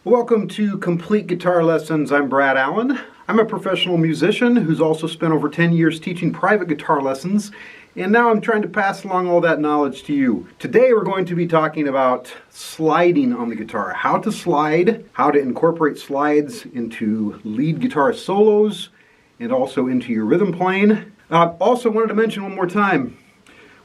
Welcome to Complete Guitar Lessons. I'm Brad Allen. I'm a professional musician who's also spent over 10 years teaching private guitar lessons, and now I'm trying to pass along all that knowledge to you. Today we're going to be talking about sliding on the guitar, how to slide, how to incorporate slides into lead guitar solos, and also into your rhythm playing. Also wanted to mention one more time,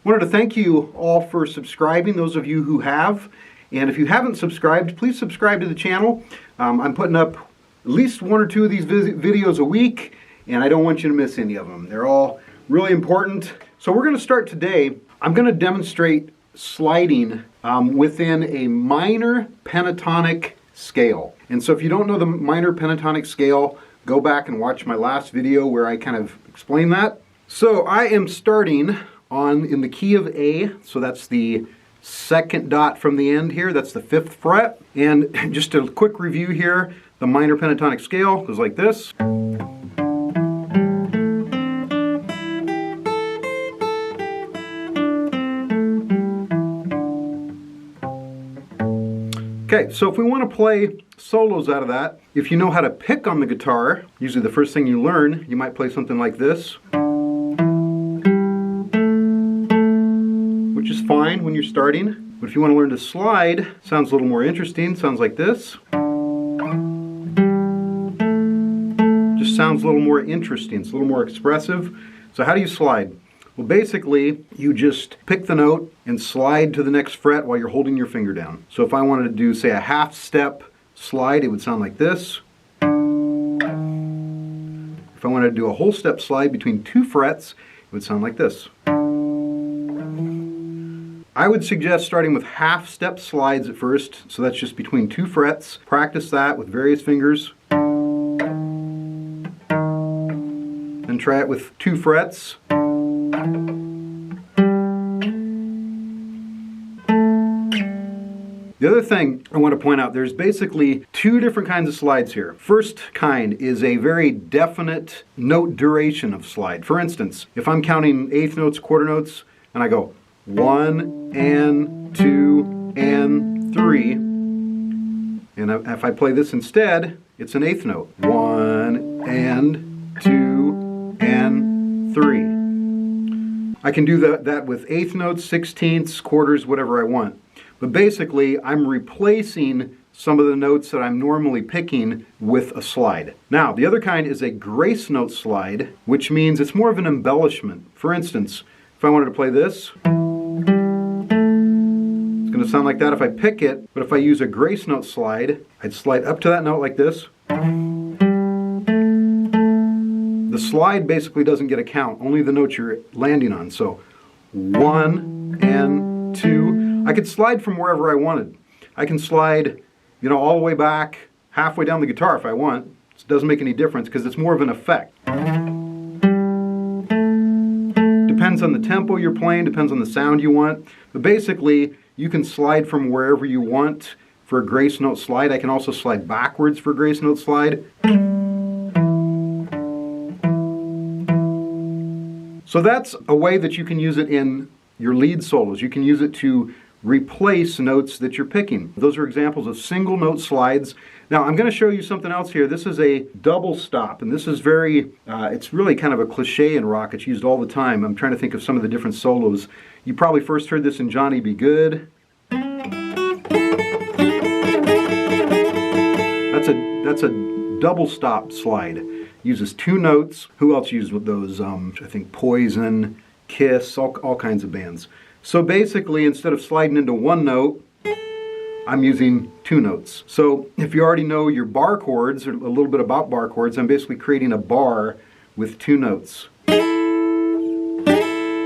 wanted to thank you all for subscribing, those of you who have. And if you haven't subscribed, please subscribe to the channel. I'm putting up at least one or two of these videos a week, and I don't want you to miss any of them. They're all really important. So we're going to start today. I'm going to demonstrate sliding within a minor pentatonic scale. And so if you don't know the minor pentatonic scale, go back and watch my last video where I kind of explain that. So I am starting in the key of A, so that's the second dot from the end here, that's the 5th fret. And just a quick review here, the minor pentatonic scale goes like this. Okay, so if we want to play solos out of that, if you know how to pick on the guitar, usually the first thing you learn, you might play something like this, which is fine when you're starting. But if you want to learn to slide, sounds a little more interesting, sounds like this. Just sounds a little more interesting, it's a little more expressive. So how do you slide? Well, basically, you just pick the note and slide to the next fret while you're holding your finger down. So if I wanted to do, say, a half step slide, it would sound like this. If I wanted to do a whole step slide between 2 frets, it would sound like this. I would suggest starting with half step slides at first, so that's just between 2 frets. Practice that with various fingers. Then try it with 2 frets. The other thing I want to point out, there's basically 2 different kinds of slides here. First kind is a very definite note duration of slide. For instance, if I'm counting eighth notes, quarter notes, and I go 1 and 2 and 3, and if I play this instead, it's an eighth note. 1 and 2 and 3. I can do that with eighth notes, sixteenths, quarters, whatever I want. But basically, I'm replacing some of the notes that I'm normally picking with a slide. Now, the other kind is a grace note slide, which means it's more of an embellishment. For instance, if I wanted to play this, it's going to sound like that if I pick it, but if I use a grace note slide, I'd slide up to that note like this. The slide basically doesn't get a count, only the notes you're landing on. So 1 and 2. I could slide from wherever I wanted. I can slide, all the way back, halfway down the guitar if I want. It doesn't make any difference because it's more of an effect. Depends on the tempo you're playing, depends on the sound you want. But basically, you can slide from wherever you want for a grace note slide. I can also slide backwards for a grace note slide. So that's a way that you can use it in your lead solos. You can use it to replace notes that you're picking. Those are examples of single note slides. Now I'm going to show you something else here. This is a double stop, and this is it's really kind of a cliche in rock. It's used all the time. I'm trying to think of some of the different solos. You probably first heard this in Johnny B. Goode. That's a double stop slide. Uses 2 notes. Who else used with those? I think Poison, Kiss, all kinds of bands. So basically, instead of sliding into 1 note, I'm using 2 notes. So if you already know your bar chords, or a little bit about bar chords, I'm basically creating a bar with 2 notes.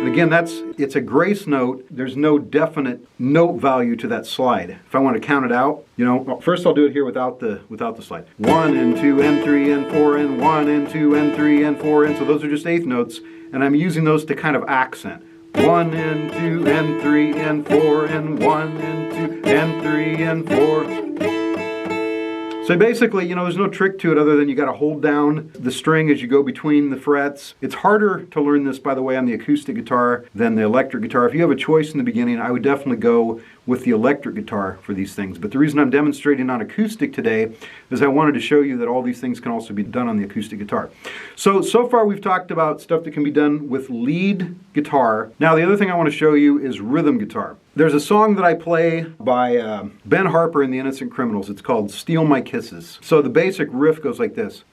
And again, it's a grace note. There's no definite note value to that slide. If I want to count it out, first I'll do it here without the slide. 1 and 2 and 3 and 4 and 1 and 2 and 3 and 4 and so those are just eighth notes, and I'm using those to kind of accent. 1 and 2 and 3 and 4 and 1 and 2 and 3 and 4. So basically, there's no trick to it other than you got to hold down the string as you go between the frets. It's harder to learn this, by the way, on the acoustic guitar than the electric guitar. If you have a choice in the beginning, I would definitely go with the electric guitar for these things. But the reason I'm demonstrating on acoustic today is I wanted to show you that all these things can also be done on the acoustic guitar. So far we've talked about stuff that can be done with lead guitar. Now the other thing I want to show you is rhythm guitar. There's a song that I play by Ben Harper and the Innocent Criminals. It's called Steal My Kisses. So the basic riff goes like this.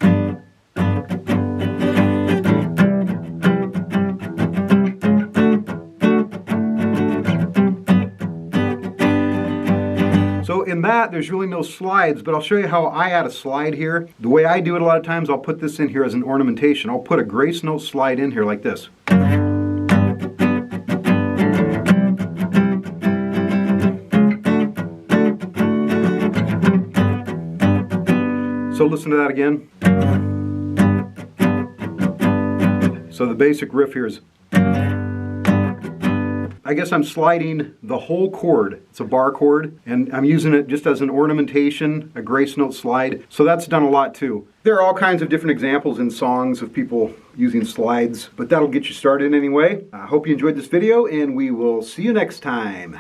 So in that, there's really no slides, but I'll show you how I add a slide here. The way I do it a lot of times, I'll put this in here as an ornamentation. I'll put a grace note slide in here like this. So listen to that again. So the basic riff here is, I guess I'm sliding the whole chord. It's a bar chord, and I'm using it just as an ornamentation, a grace note slide. So that's done a lot too. There are all kinds of different examples in songs of people using slides, but that'll get you started anyway. I hope you enjoyed this video, and we will see you next time.